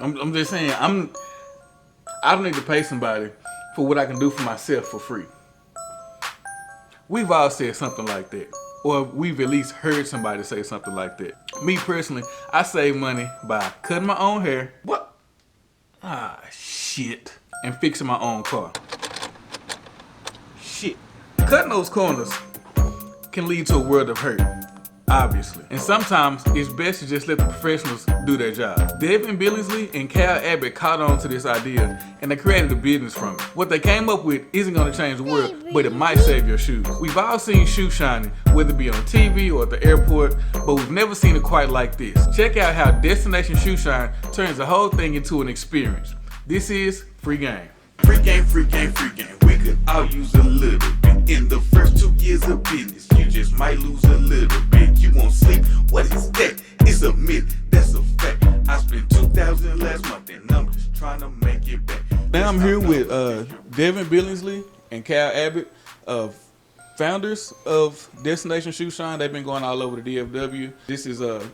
I'm just saying, I don't need to pay somebody for what I can do for myself for free. We've all said something like that. Or we've at least heard somebody say something like that. Me personally, I save money by cutting my own hair. What? Ah, shit. And fixing my own car. Shit. Cutting those corners can lead to a world of hurt, obviously. And sometimes it's best to just let the professionals do their job. Deven Billingslea and Abbot caught on to this idea and they created a business from it. What they came up with isn't going to change the world, but it might save your shoes. We've all seen shoe shining, whether it be on TV or at the airport, but we've never seen it quite like this. Check out how Destination Shoeshine turns the whole thing into an experience. This is Free Game. Free game, free game, free game. We could all use a little bit. In the first 2 years of business, you just might lose a little bit. You won't sleep. What is that? It's a myth. That's a fact. I spent $2,000 last month and I'm just trying to make it back. Now I'm here with Deven Billingslea and Abbot, founders of Destination Shoeshine. They've been going all over the DFW. This is a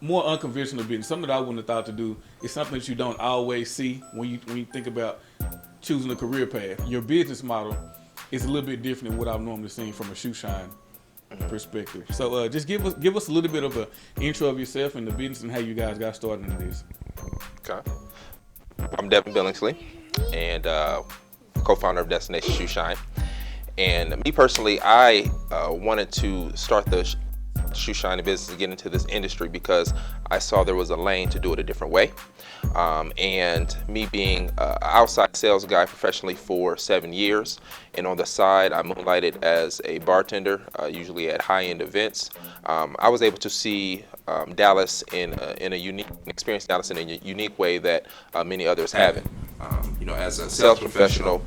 more unconventional business. Something that I wouldn't have thought to do. It's something that you don't always see when you think about choosing a career path. Your business model is a little bit different than what I've normally seen from a shoe shine perspective. So just give us a little bit of an intro of yourself and the business and how you guys got started in this. Okay. I'm Deven Billingslea and co-founder of Destination Shoeshine. And me personally, I wanted to start the shoe shining business and get into this industry because I saw there was a lane to do it a different way. And me being an outside sales guy professionally for 7 years, and on the side I moonlighted as a bartender, usually at high-end events. I was able to see Dallas in a unique experience, Dallas in a unique way that many others haven't. As a sales professional,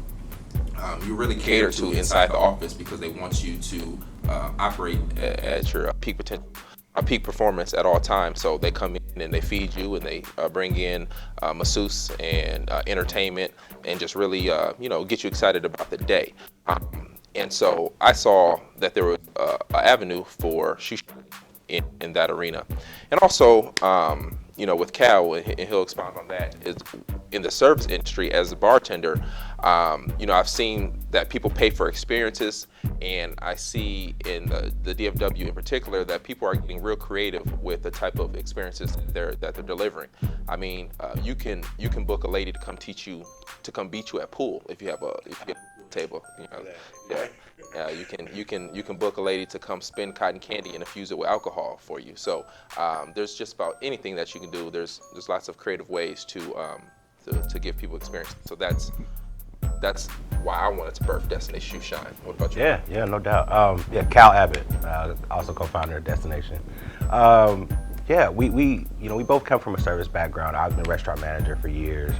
you really cater to inside the office because they want you to operate at your peak potential, peak performance at all times. So they come in and they feed you and they bring in masseuse and entertainment and just really get you excited about the day. And so I saw that there was an avenue for shoe in that arena, and also with Cal, and he'll expound on that, is in the service industry as a bartender. I've seen that people pay for experiences, and I see in the DFW in particular that people are getting real creative with the type of experiences that they're delivering. I mean, you can book a lady to come beat you at pool if you have a table. You can book a lady to come spin cotton candy and infuse it with alcohol for you. So there's just about anything that you can do. There's lots of creative ways to give people experience. So that's why I wanted to birth Destination Shoeshine. What about you? Yeah, no doubt. Cal Abbot, also co-founder of Destination. We both come from a service background. I've been a restaurant manager for years.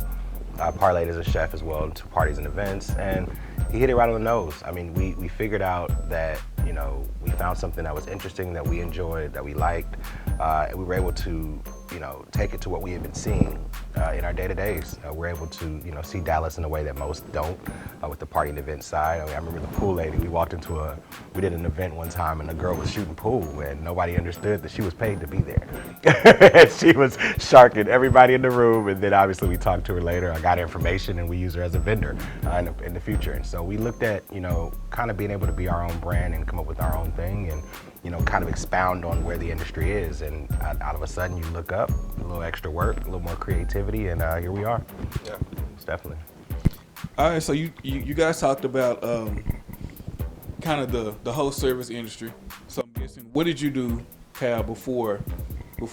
I parlayed as a chef as well to parties and events, and he hit it right on the nose. I mean, we figured out that, we found something that was interesting, that we enjoyed, that we liked, and we were able to, take it to what we had been seeing in our day-to-days. We're able to, see Dallas in a way that most don't, with the party and event side. I remember the pool lady. We did an event one time, and the girl was shooting pool, and nobody understood that she was paid to be there. And she was sharking everybody in the room, and then obviously we talked to her later. I got information, and we use her as a vendor in the future. And so we looked at, kind of being able to be our own brand and come up with our own thing, and kind of expound on where the industry is. And out of a sudden, you look up, a little extra work, a little more creativity, and here we are. Yeah, it's definitely. All right, so you guys talked about kind of the whole service industry. So I'm guessing, what did you do, Cal, before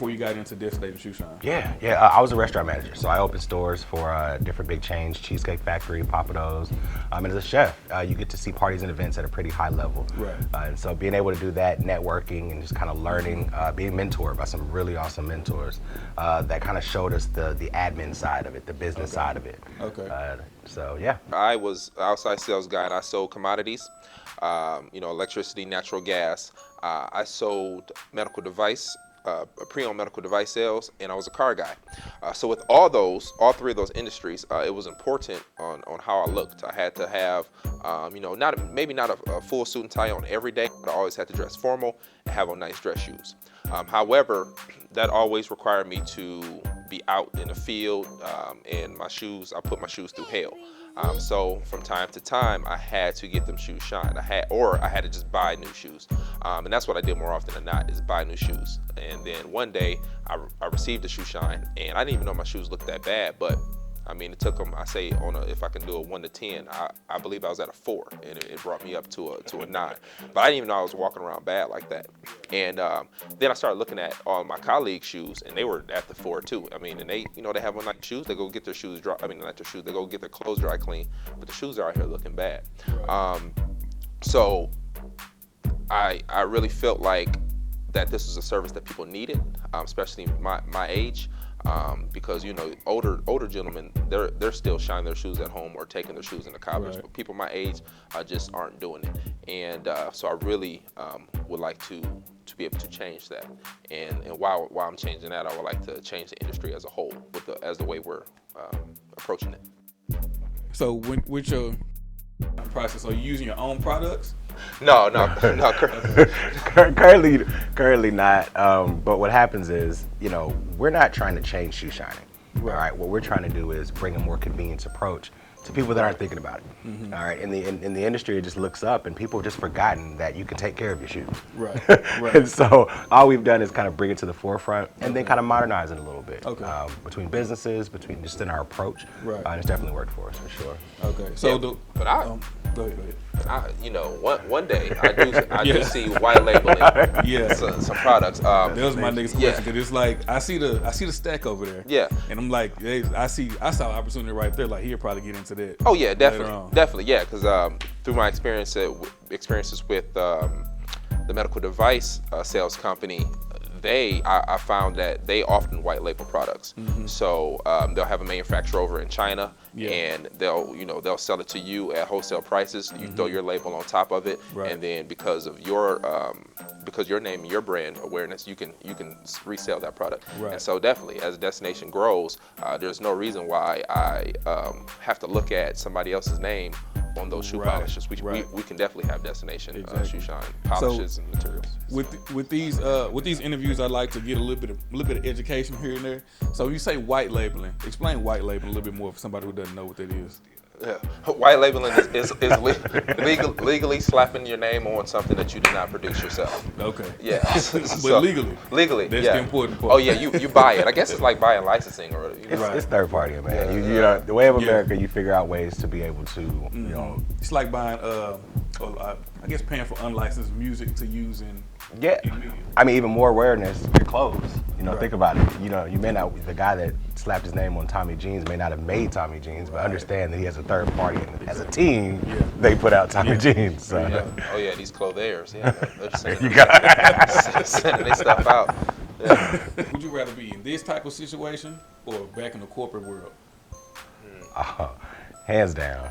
you got into Destination Shoeshine? Yeah. I was a restaurant manager, so I opened stores for different big chains, Cheesecake Factory, Papados. And as a chef, you get to see parties and events at a pretty high level. Right. And so being able to do that, networking, and just kind of learning, being mentored by some really awesome mentors, that kind of showed us the admin side of it, the business side of it. Okay. So yeah. I was an outside sales guy, and I sold commodities, electricity, natural gas. I sold medical device, pre-owned medical device sales, and I was a car guy. So with all three of those industries, it was important on how I looked. I had to have, maybe not a full suit and tie on every day, but I always had to dress formal and have on nice dress shoes. However, that always required me to be out in the field, and I put my shoes through hell. So from time to time, I had to get them shoes shined. I had to just buy new shoes, and that's what I did more often than not, is buy new shoes. And then one day, I received a shoe shine, and I didn't even know my shoes looked that bad, but I mean, it took them, I say, if I can do a 1 to 10, I believe I was at a 4, and it brought me up to a 9. But I didn't even know I was walking around bad like that. And then I started looking at all my colleagues' shoes, and they were at the 4 too. I mean, and they have one nice shoes. They go get their shoes dry. I mean, not their shoes. They go get their clothes dry clean, but the shoes are out here looking bad. So I really felt like that this was a service that people needed, especially my age. Because older gentlemen, they're still shining their shoes at home or taking their shoes in the college, but people my age just aren't doing it. And so I really would like to be able to change that. And while I'm changing that, I would like to change the industry as a whole as the way we're approaching it. So with your process, are you using your own products? No. Currently not. But what happens is, we're not trying to change shoe shining. All right. What we're trying to do is bring a more convenience approach to people that aren't thinking about it. Mm-hmm. All right. In the industry, it just looks up, and people have just forgotten that you can take care of your shoes. Right. And so all we've done is kind of bring it to the forefront, and then kind of modernize it a little bit. Okay. Between businesses, just in our approach. Right. And it's definitely worked for us for sure. Okay. So go ahead. One day I do see white labeling some products. That was my next question, because it's like I see the stack over there. Yeah. And I'm like, I saw an opportunity right there. Like, he'll probably get into that. Oh yeah, definitely, yeah. Because through my experiences with the medical device sales company, I found that they often white label products. Mm-hmm. So they'll have a manufacturer over in China, and they'll sell it to you at wholesale prices. You throw your label on top of it, and then because your name and your brand awareness, you can resell that product. Right. And so definitely, as Destination grows, there's no reason why I have to look at somebody else's name on those shoe polishes. We can definitely have Destination Shoeshine polishes and materials. With these interviews, I'd like to get a little bit of education here and there. So when you say white labeling, explain white labeling a little bit more for somebody who doesn't know what that is. Yeah. White labeling is legally slapping your name on something that you did not produce yourself. Okay. Yeah. But legally. That's the important part. Oh yeah, you buy it. I guess it's like buying licensing or. It's third party, man. Yeah. The way of America, you figure out ways to be able to, It's like buying, I guess, paying for unlicensed music to use in. Yeah. I mean, even more awareness, your clothes. Think about it. You may not, the guy that slapped his name on Tommy Jeans may not have made Tommy Jeans, but understand that he has a third party, and as a team, they put out Tommy Jeans. So. Yeah. Oh yeah, these clothiers. Yeah, they're just sending their stuff out. Yeah. Would you rather be in this type of situation or back in the corporate world? Hands down,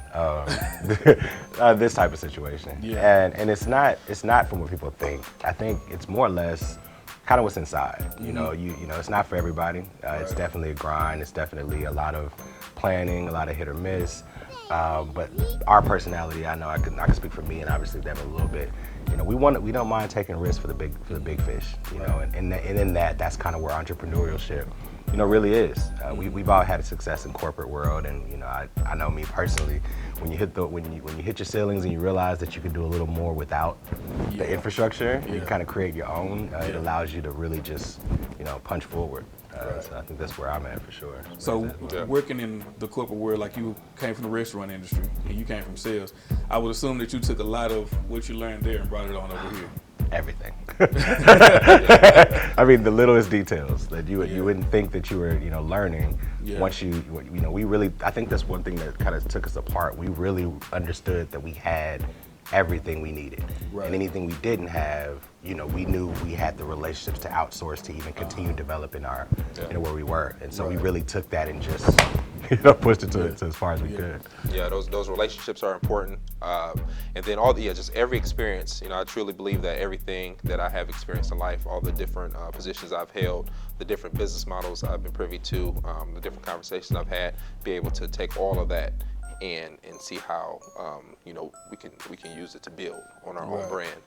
this type of situation. Yeah. And it's not from what people think. I think it's more or less kind of what's inside. Mm-hmm. It's not for everybody. It's definitely a grind. It's definitely a lot of planning, a lot of hit or miss. But our personality, I know I can speak for me, and obviously Deven a little bit. We don't mind taking risks for the big fish. And in that's kind of where entrepreneurship really is. We've all had a success in corporate world, and I know me personally, when you hit your ceilings and you realize that you can do a little more without the infrastructure, you kind of create your own. It allows you to really just punch forward. So I think that's where I'm at for sure. So working in the corporate world, like you came from the restaurant industry and you came from sales, I would assume that you took a lot of what you learned there and brought it on over here. Everything. I mean, the littlest details that you wouldn't think that you were learning. Once we really, I think that's one thing that kind of took us apart. We really understood that we had everything we needed, and anything we didn't have, we knew we had the relationships to outsource to even continue developing our where we were, and so we really took that and just pushed it to as far as we could. Yeah, those relationships are important, and then just every experience. I truly believe that everything that I have experienced in life, all the different positions I've held, the different business models I've been privy to, the different conversations I've had, be able to take all of that and see how you know, we can use it to build on our own brand.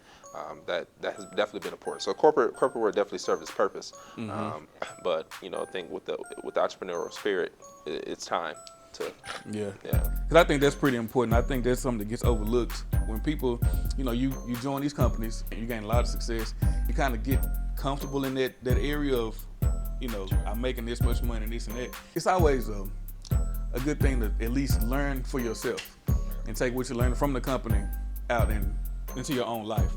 That has definitely been important. So corporate world definitely served its purpose. But you know, I think with the entrepreneurial spirit, it's time to Because I think that's pretty important. I think that's something that gets overlooked when people, you know, you join these companies and you gain a lot of success. You kind of get comfortable in that area of, you know, I'm making this much money and this and that. It's always a good thing to at least learn for yourself and take what you're learning from the company out into your own life.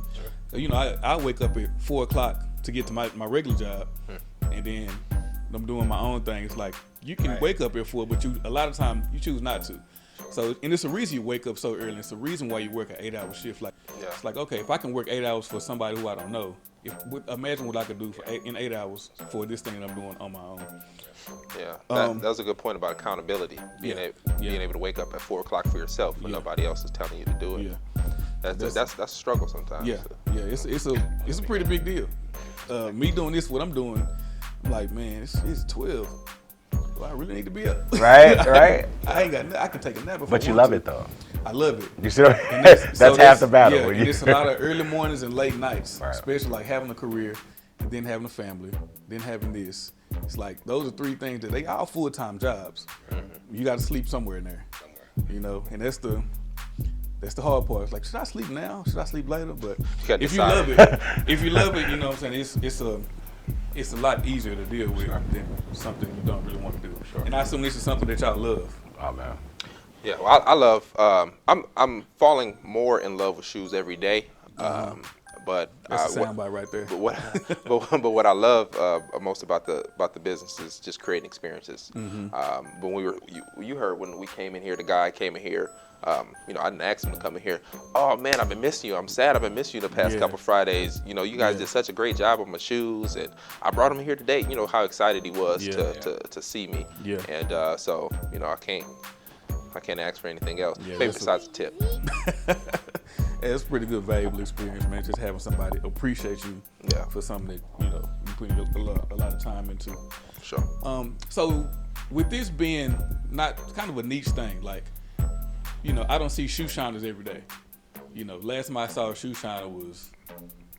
So, you know, I wake up at 4 o'clock to get to my regular job, and then I'm doing my own thing. It's like you can wake up at 4, but a lot of times you choose not to. So, and it's a reason you wake up so early. It's a reason why you work an 8-hour shift. Like, it's like, okay, if I can work 8 hours for somebody who I don't know, imagine what I could do in 8 hours for this thing that I'm doing on my own. That was a good point about accountability. Being able to wake up at 4 o'clock for yourself when nobody else is telling you to do it. That's a struggle sometimes. It's a pretty big deal. Me doing this, what I'm doing, I'm like, man, it's 12. Do I really need to be up? Right. I ain't got. I can take a nap. But you love it though. I love it. You see, that's half the battle. Yeah, and it's a lot of early mornings and late nights, especially like having a career, and then having a family, then having this. It's like those are 3 things that they all full-time jobs. You got to sleep somewhere in there, you know, and that's the hard part. It's like, should I sleep now? Should I sleep later? But if you love it, you know what I'm saying, it's a lot easier to deal with than something you don't really want to do. And I assume this is something that y'all love. Oh man. Yeah, well, I love. I'm falling more in love with shoes every day. But that's a soundbite right there. But what I love most about the business is just creating experiences. When you heard when we came in here, the guy came in here. You know, I didn't ask him to come in here. Oh man, I've been missing you. I'm sad I've been missing you the past couple Fridays. You know, you guys did such a great job on my shoes, and I brought him here today. You know how excited he was to see me. And so, you know, I can't ask for anything else, maybe besides a tip. It's a pretty good, valuable experience, man. Just having somebody appreciate you for something that, you know, you put a lot of time into. Sure. So with this being not kind of a niche thing, like, you know, I don't see shoe shiners every day. You know, last time I saw a shoe shiner was,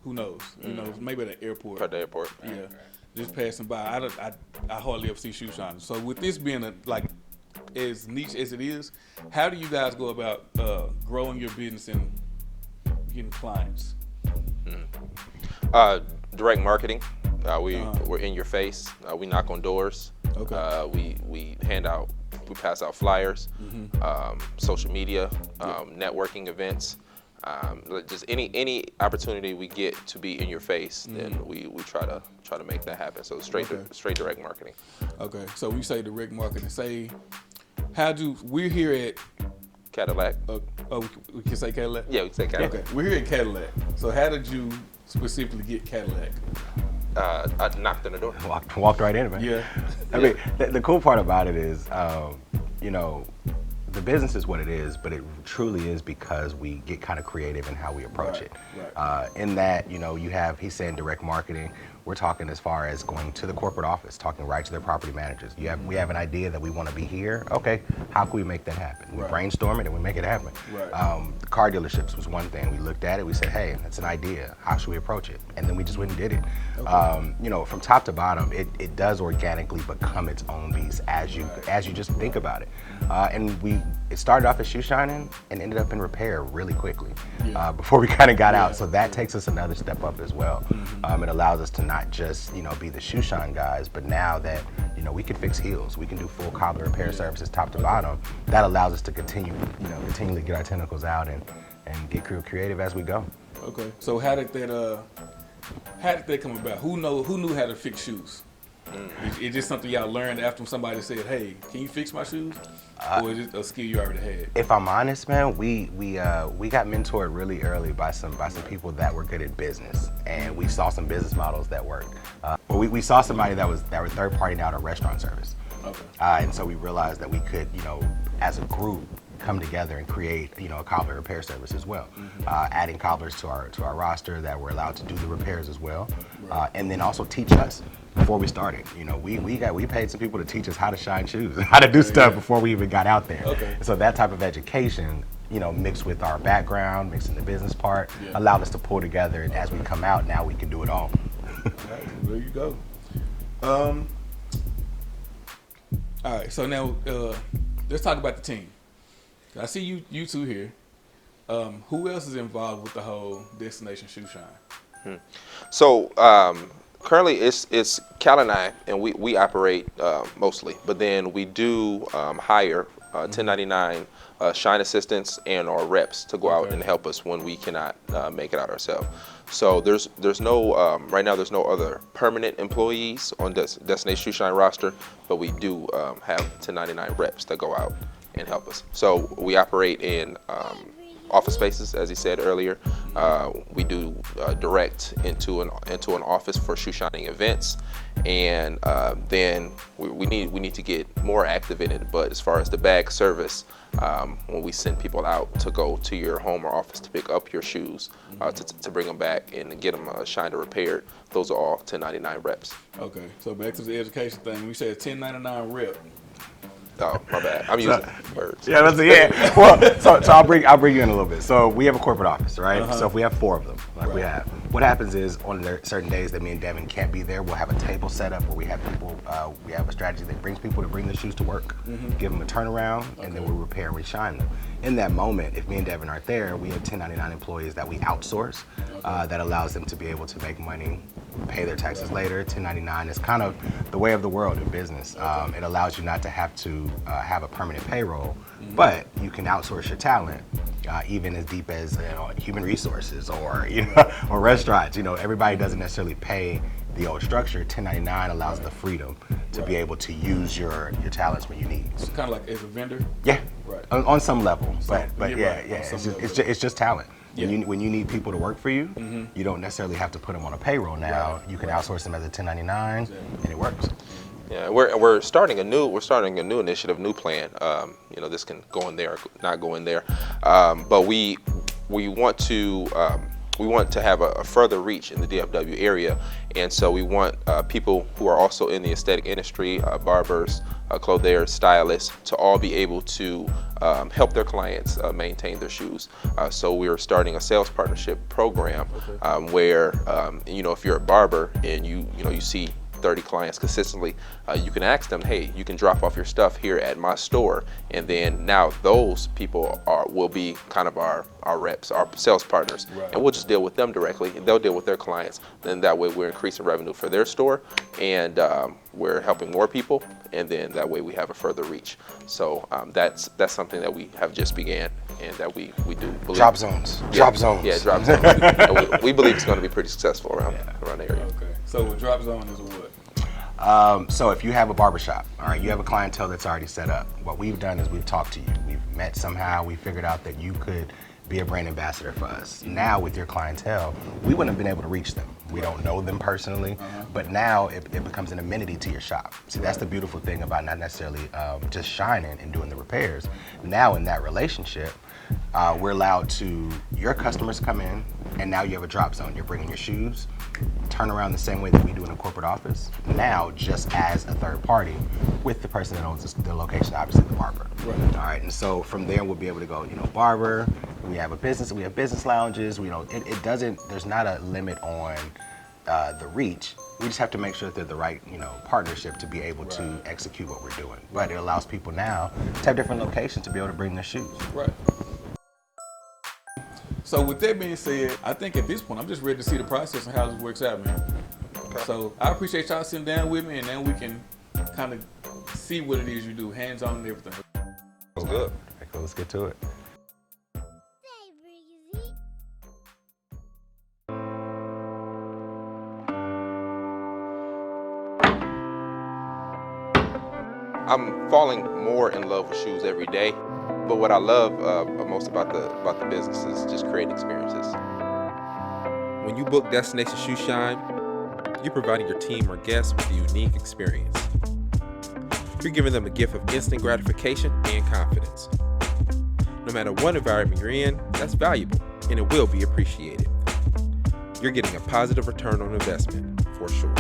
who knows? You know, maybe at the airport. At the airport. Yeah, just passing by. I hardly ever see shoe shiners. So with this being as niche as it is, how do you guys go about growing your business and getting clients? Direct marketing. We're in your face. We knock on doors. Okay. We pass out flyers. Social media, networking events. Just any opportunity we get to be in your face, then we try to make that happen. So straight direct marketing. Okay. So when you say direct marketing, we're here at Cadillac. We can say Cadillac? Yeah, we can say Cadillac. Okay, we're here at Cadillac. So how did you specifically get Cadillac? I knocked on the door. Walked right in, man. Yeah. I mean, the cool part about it is, you know, the business is what it is, but it truly is because we get kind of creative in how we approach it. Right. In that, you know, he's saying direct marketing. We're talking as far as going to the corporate office, talking right to their property managers. We have an idea that we want to be here. Okay, how can we make that happen? We brainstorm it and we make it happen. Right. The car dealerships was one thing. We looked at it. We said, hey, that's an idea. How should we approach it? And then we just went and did it. Okay. You know, from top to bottom, it does organically become its own beast as you just think about it. And it started off as shoe shining and ended up in repair really quickly before we kind of got out. So that takes us another step up as well. It allows us to not just, you know, be the shoe shine guys, but now that, you know, we can fix heels, we can do full cobbler repair services top to bottom. That allows us to continually get our tentacles out and get creative as we go. Okay. So how did that come about? Who knew how to fix shoes? Is this something y'all learned after somebody said, hey, can you fix my shoes? Or is it a skill you already had? If I'm honest, man, we got mentored really early by some people that were good at business, and we saw some business models that worked. We saw somebody that were third party out a restaurant service. Okay. And so we realized that we could, you know, as a group, come together and create, a cobbler repair service as well. Adding cobblers to our roster that we're allowed to do the repairs as well, and then also teach us before we started. We paid some people to teach us how to shine shoes, how to do stuff before we even got out there. So that type of education, mixed with our background, mixed in the business part, allowed us to pull together, and as we come out, now we can do it all. There you go. All right, so now let's talk about the team. I see you two here. Who else is involved with the whole Destination Shoeshine? So currently it's Cal and I, and we operate mostly, but then we do hire 1099 shine assistants and our reps to go out and help us when we cannot make it out ourselves. So there's no right now there's no other permanent employees on Destination Shoeshine roster, but we do have 1099 reps that go out and help us. So we operate in office spaces, as he said earlier. We do direct into an office for shoe shining events, and then we need to get more active in it. But as far as the bag service, when we send people out to go to your home or office to pick up your shoes, to bring them back and get them shined or repaired, those are all 1099 reps. Okay, so back to the education thing. We said 1099 rep. Oh, my bad. I'm using words. Yeah, that's it. Well, so I'll bring you in a little bit. So we have a corporate office, right? So if we have 4 of them, like we have, what happens is on certain days that me and Deven can't be there, we'll have a table set up where we have people. We have a strategy that brings people to bring their shoes to work, give them a turnaround, and then we repair and reshine them. In that moment, if me and Deven aren't there, we have 1099 employees that we outsource. That allows them to be able to make money, pay their taxes later. 1099 is kind of the way of the world in business. It allows you not to have to have a permanent payroll, but you can outsource your talent, even as deep as human resources or or restaurants. Everybody doesn't necessarily pay the old structure. 1099 allows the freedom to be able to use your talents when you need. It's kind of like as a vendor. Yeah, right. On some level, but yeah. It's just talent. When you need people to work for you, you don't necessarily have to put them on a payroll now. You can outsource them as a 1099, and it works. Yeah, we're starting a new initiative, new plan. This can go in there, or not go in there, but we want to have a further reach in the DFW area, and so we want people who are also in the aesthetic industry, barbers, clothiers, stylists, to all be able to help their clients maintain their shoes. So we're starting a sales partnership program where if you're a barber and you see 30 clients consistently, you can ask them, hey, you can drop off your stuff here at my store, and then now those people will be kind of our reps, our sales partners, and we'll just deal with them directly, and they'll deal with their clients. Then that way we're increasing revenue for their store, and we're helping more people, and then that way we have a further reach. So that's something that we have just began, and that we do believe. Drop zones. Yeah, drop zones. we believe it's going to be pretty successful around the area. Okay. So a drop zone is what? So if you have a barbershop, all right, you have a clientele that's already set up. What we've done is we've talked to you. We've met somehow. We figured out that you could be a brand ambassador for us. Now with your clientele, we wouldn't have been able to reach them. We don't know them personally, but now it becomes an amenity to your shop. See, that's the beautiful thing about not necessarily just shining and doing the repairs. Now in that relationship, we're allowed to, your customers come in, and now you have a drop zone. You're bringing your shoes, turn around the same way that we do in a corporate office, now just as a third party with the person that owns the location, obviously the barber. Right. All right, and so from there we'll be able to go, barber, we have business lounges, there's not a limit on the reach. We just have to make sure that they're the right, partnership to be able to execute what we're doing. But it allows people now to have different locations to be able to bring their shoes. Right. So with that being said, I think at this point, I'm just ready to see the process and how this works out, man. Okay. So I appreciate y'all sitting down with me, and then we can kind of see what it is you do, hands-on and everything. That's good. Okay, cool, let's get to it. I'm falling more in love with shoes every day, but what I love most about the business is just creating experiences. When you book Destination Shoeshine, you're providing your team or guests with a unique experience. You're giving them a gift of instant gratification and confidence. No matter what environment you're in, that's valuable and it will be appreciated. You're getting a positive return on investment for sure.